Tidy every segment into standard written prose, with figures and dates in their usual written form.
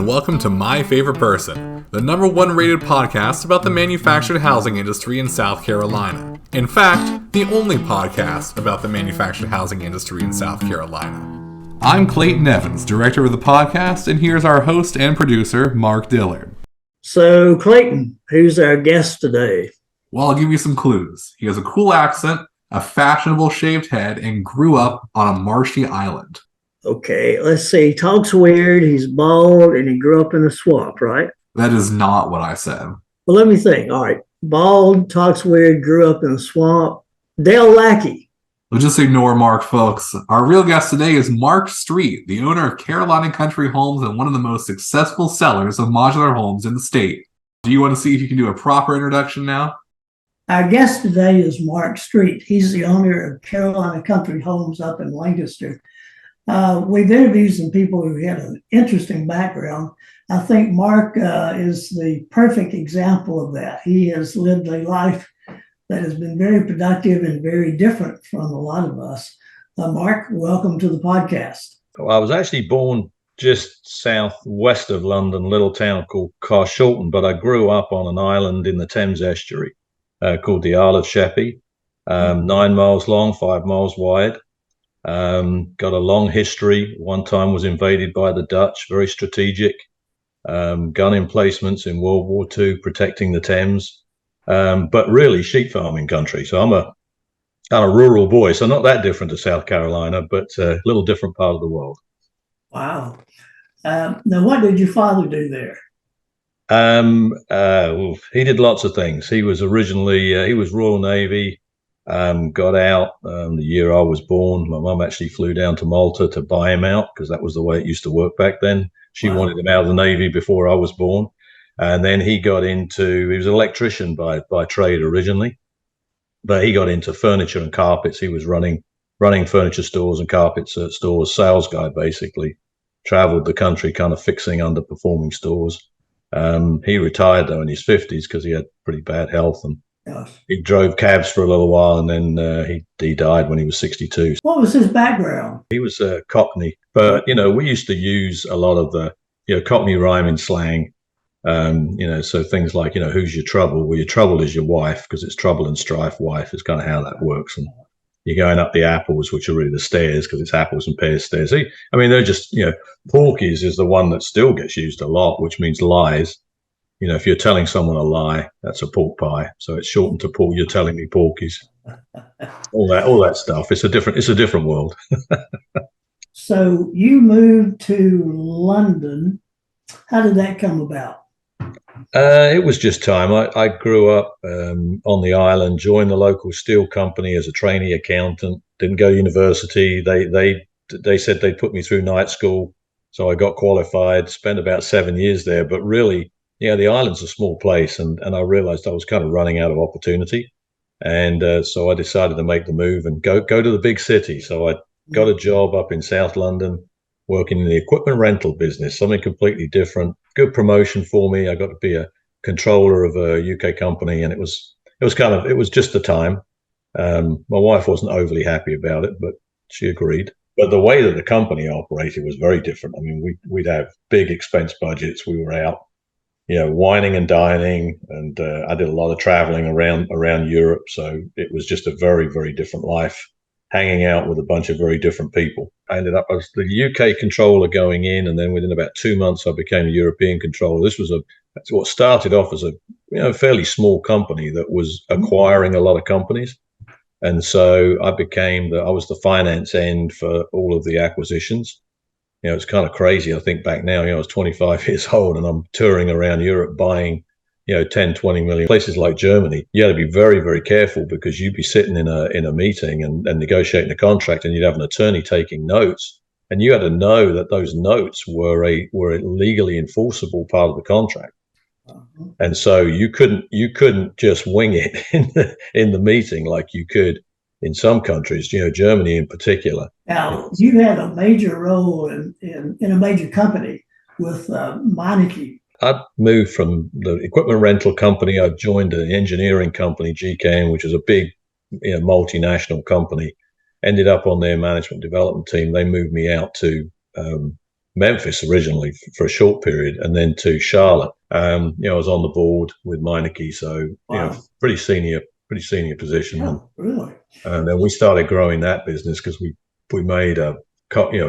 welcome to My Favorite Person, the #1 rated podcast about the manufactured housing industry in South Carolina. In fact, the only podcast about the manufactured housing industry in South Carolina. I'm Clayton Evans, director of the podcast, and here's our host and producer, Mark Dillard. So, Clayton, who's our guest today? Well, I'll give you some clues. He has a cool accent, a fashionable shaved head, and grew up on a marshy island. Okay, let's see. He talks weird, he's bald, and he grew up in a swamp, right? That is not what I said. Well, let me think. All right. Bald, talks weird, grew up in a swamp. Dale Lackey. We'll just ignore Mark, folks. Our real guest today is Mark Street, the owner of Carolina Country Homes and one of the most successful sellers of modular homes in the state. Do you want to see if you can do a proper introduction now? Our guest today is Mark Street. He's the owner of Carolina Country Homes up in Lancaster. We've interviewed some people who had an interesting background. I think Mark is the perfect example of that. He has lived a life that has been very productive and very different from a lot of us. Mark, welcome to the podcast. Well, I was actually born just southwest of London, a little town called Carshalton, but I grew up on an island in the Thames estuary called the Isle of Sheppey, 9 miles long, 5 miles wide. Got a long history. One time was invaded by the Dutch, very strategic. Gun emplacements in World War II, protecting the Thames. But really sheep farming country. So I'm a rural boy, so not that different to South Carolina, but a little different part of the world. Wow. Now, what did your father do there? He did lots of things. He was originally, he was Royal Navy. Got out the year I was born. My mum actually flew down to Malta to buy him out because that was the way it used to work back then. She wanted him out of the Navy before I was born. And then he was an electrician by trade originally, but he got into furniture and carpets. He was running furniture stores and carpet stores, sales guy basically. Traveled the country kind of fixing underperforming stores. He retired though in his 50s because he had pretty bad health, and he drove cabs for a little while, and then he died when he was 62. What was his background? He was a Cockney, but we used to use a lot of the Cockney rhyming slang. So things like who's your trouble? Well, your trouble is your wife, because it's trouble and strife. Wife is kind of how that works. And you're going up the apples, which are really the stairs, because it's apples and pears stairs. They're just porkies is the one that still gets used a lot, which means lies. If you're telling someone a lie, that's a pork pie. So it's shortened to pork. You're telling me porkies. all that stuff. It's a different world. So you moved to London. How did that come about? It was just time. I grew up on the island, joined the local steel company as a trainee accountant. Didn't go to university. They said they'd put me through night school, so I got qualified. Spent about 7 years there, but really. Yeah, the island's a small place, and I realized I was kind of running out of opportunity. And so I decided to make the move and go to the big city. So I got a job up in South London, working in the equipment rental business, something completely different. Good promotion for me. I got to be a controller of a UK company, and it was just the time. My wife wasn't overly happy about it, but she agreed. But the way that the company operated was very different. I mean, we'd have big expense budgets. We were out wining and dining, and I did a lot of traveling around Europe. So it was just a very, very different life, hanging out with a bunch of very different people. I ended up as the UK controller going in, and then within about 2 months, I became a European controller. This was what started off as a fairly small company that was acquiring a lot of companies. And so I was the finance end for all of the acquisitions. It's kind of crazy. I think back now, I was 25 years old and I'm touring around Europe buying, 10, 20 million. Places like Germany, you had to be very, very careful because you'd be sitting in a meeting and negotiating a contract, and you'd have an attorney taking notes, and you had to know that those notes were a legally enforceable part of the contract. And so you couldn't just wing it in the meeting like you could in some countries, Germany in particular. Now, you had a major role in a major company with Meineke. I moved from the equipment rental company. I joined an engineering company, GKN, which is a big multinational company. Ended up on their management development team. They moved me out to Memphis originally for a short period, and then to Charlotte. I was on the board with Meineke, so pretty senior position. Yeah, really. And then we started growing that business because we made a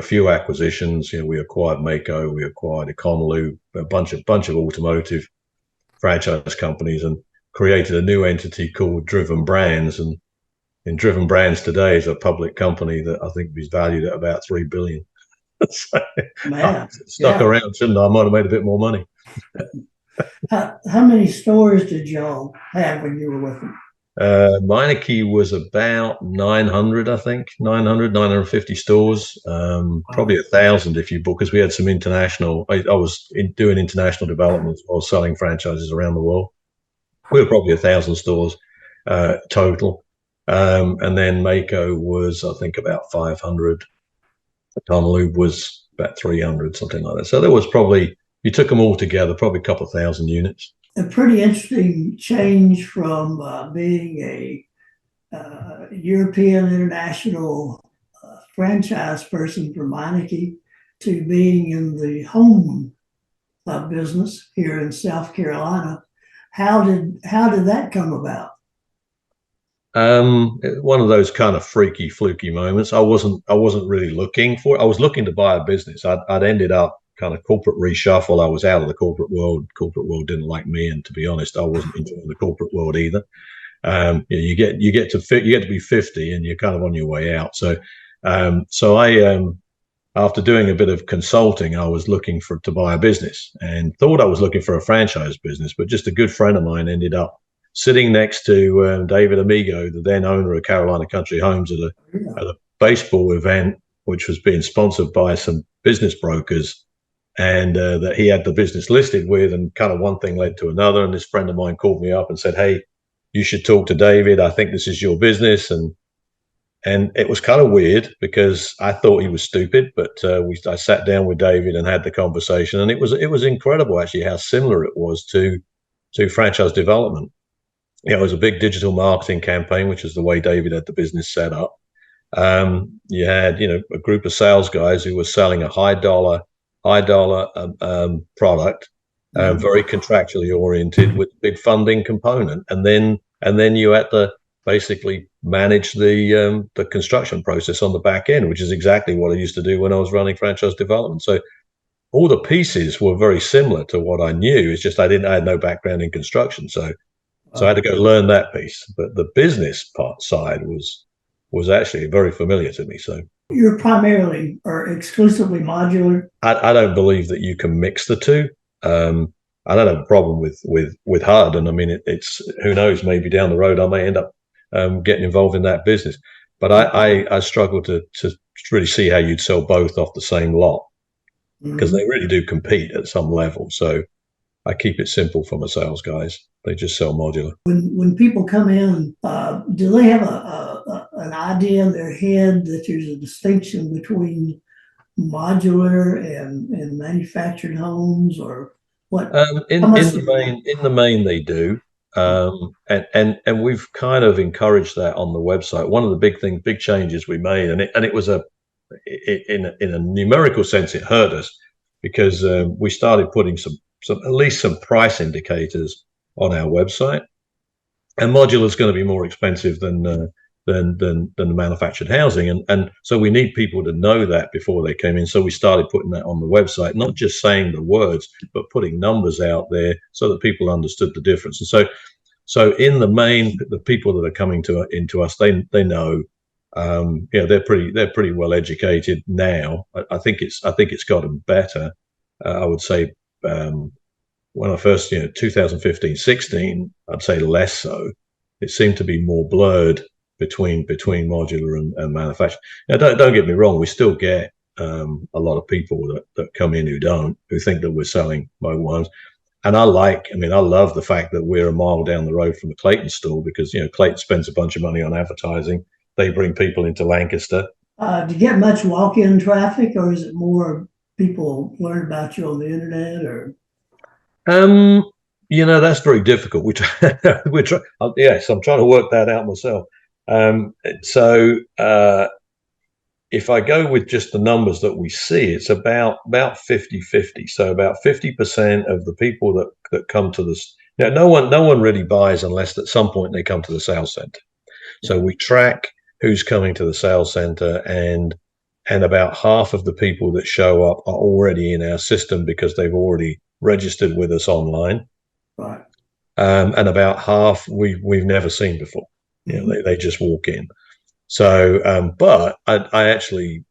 few acquisitions. We acquired Mako, we acquired Econolube, a bunch of automotive franchise companies, and created a new entity called Driven Brands. And Driven Brands today is a public company that I think is valued at about $3 billion. So stuck around, shouldn't I? I might have made a bit more money. How many stores did y'all have when you were with them? Meineke was about 900, I think, 950 stores, probably 1,000 if you book, because we had some international. I was doing international development while selling franchises around the world. We were probably 1,000 stores total. And then Mako was, I think, about 500. Econolube was about 300, something like that. So there was probably, you took them all together, probably a couple of thousand units. A pretty interesting change from being a European international franchise person for Meineke to being in the home business here in South Carolina. How did that come about? One of those kind of freaky, fluky moments. I wasn't really looking for it. I was looking to buy a business. I'd ended up kind of corporate reshuffle. I was out of the corporate world. Corporate world didn't like me, and to be honest, I wasn't enjoying the corporate world either. You get to be 50, and you're kind of on your way out. So I after doing a bit of consulting, I was looking to buy a business, and thought I was looking for a franchise business. But just a good friend of mine ended up sitting next to David Amigo, the then owner of Carolina Country Homes, at a baseball event, which was being sponsored by some business brokers, and that he had the business listed with, and kind of one thing led to another. And this friend of mine called me up and said, "Hey, you should talk to David. I think this is your business." And it was kind of weird because I thought he was stupid, but I sat down with David and had the conversation, and it was incredible actually how similar it was to franchise development. It was a big digital marketing campaign, which is the way David had the business set up. You had a group of sales guys who were selling a high dollar product, very contractually oriented with big funding component, and then you had to basically manage the construction process on the back end, which is exactly what I used to do when I was running franchise development. So all the pieces were very similar to what I knew. It's just I had no background in construction, so I had to go learn that piece. But the business part side was actually very familiar to me. So you're primarily or exclusively modular? I don't believe that you can mix the two. I don't have a problem with HUD, and I mean it's who knows, maybe down the road I may end up getting involved in that business. But I struggle to really see how you'd sell both off the same lot, because they really do compete at some level. So I keep it simple for my sales guys. They just sell modular. When people come in, do they have an idea in their head that there's a distinction between modular and manufactured homes, or what? In the main they do. And we've kind of encouraged that on the website. One of the big changes we made, and it was in a numerical sense, it hurt us, because we started putting some at least some price indicators on our website. And modular is going to be more expensive than the manufactured housing, and so we need people to know that before they came in. So we started putting that on the website, not just saying the words, but putting numbers out there so that people understood the difference. And so in the main, the people that are coming into us, they know, they're pretty well educated now. I think it's gotten better. I would say when I first 2015, 16, I'd say less so. It seemed to be more blurred between modular and manufactured. Now, don't get me wrong, we still get a lot of people that come in who think that we're selling mobile homes. And I love the fact that we're a mile down the road from the Clayton store, because Clayton spends a bunch of money on advertising. They bring people into Lancaster. Do you get much walk-in traffic, or is it more people learn about you on the internet? Or that's very difficult. Yes, I'm trying to work that out myself. if I go with just the numbers that we see, it's about 50-50. So about 50% of the people that come to this, no one really buys unless at some point they come to the sales center. So we track who's coming to the sales center, and about half of the people that show up are already in our system because they've already registered with us online. Right. And about half we've never seen before. They just walk in. So, but I actually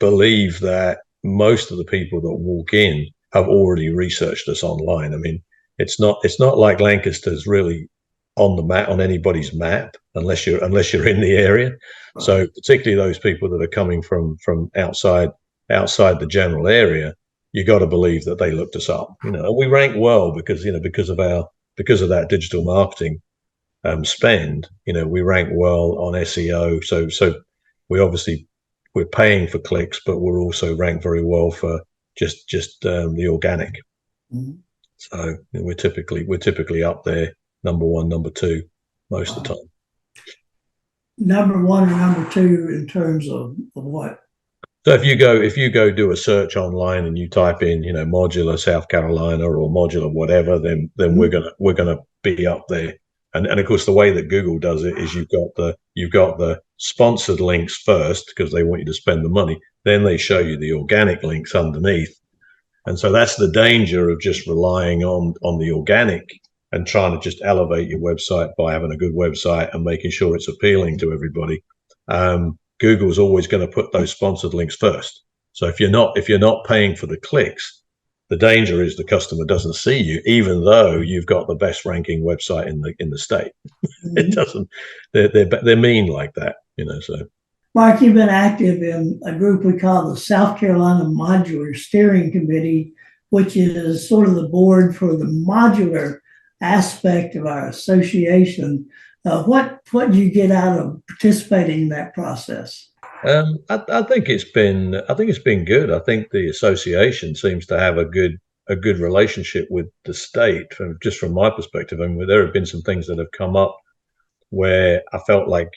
believe that most of the people that walk in have already researched us online. I mean, it's not like Lancaster's really on the map, on anybody's map, unless you're in the area. Right. So particularly those people that are coming from outside the general area, you got to believe that they looked us up. And we rank well because of that digital marketing spend. We rank well on SEO. So we're paying for clicks, but we're also ranked very well for just the organic. Mm-hmm. So we're typically up there, number one, number two, most of the time. Number one or number two in terms of what? So if you go do a search online and you type in, modular South Carolina or modular whatever, then mm-hmm. we're gonna be up there. And of course, the way that Google does it is you've got the sponsored links first because they want you to spend the money. Then they show you the organic links underneath. And so that's the danger of just relying on the organic and trying to just elevate your website by having a good website and making sure it's appealing to everybody. Google's always going to put those sponsored links first. So if you're not paying for the clicks, the danger is the customer doesn't see you, even though you've got the best ranking website in the state. Mm-hmm. It doesn't. They're mean like that, So, Mark, you've been active in a group we call the South Carolina Modular Steering Committee, which is sort of the board for the modular aspect of our association. What do you get out of participating in that process? I think it's been good. I think the association seems to have a good relationship with the state. Just from my perspective, I mean, there have been some things that have come up where I felt like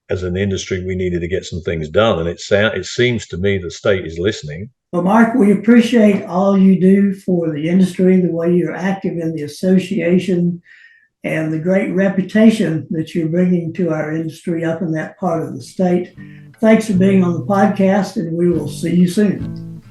as an industry we needed to get some things done, and it seems to me the state is listening. Well, Mark, we appreciate all you do for the industry, the way you're active in the association, and the great reputation that you're bringing to our industry up in that part of the state. Thanks for being on the podcast, and we will see you soon.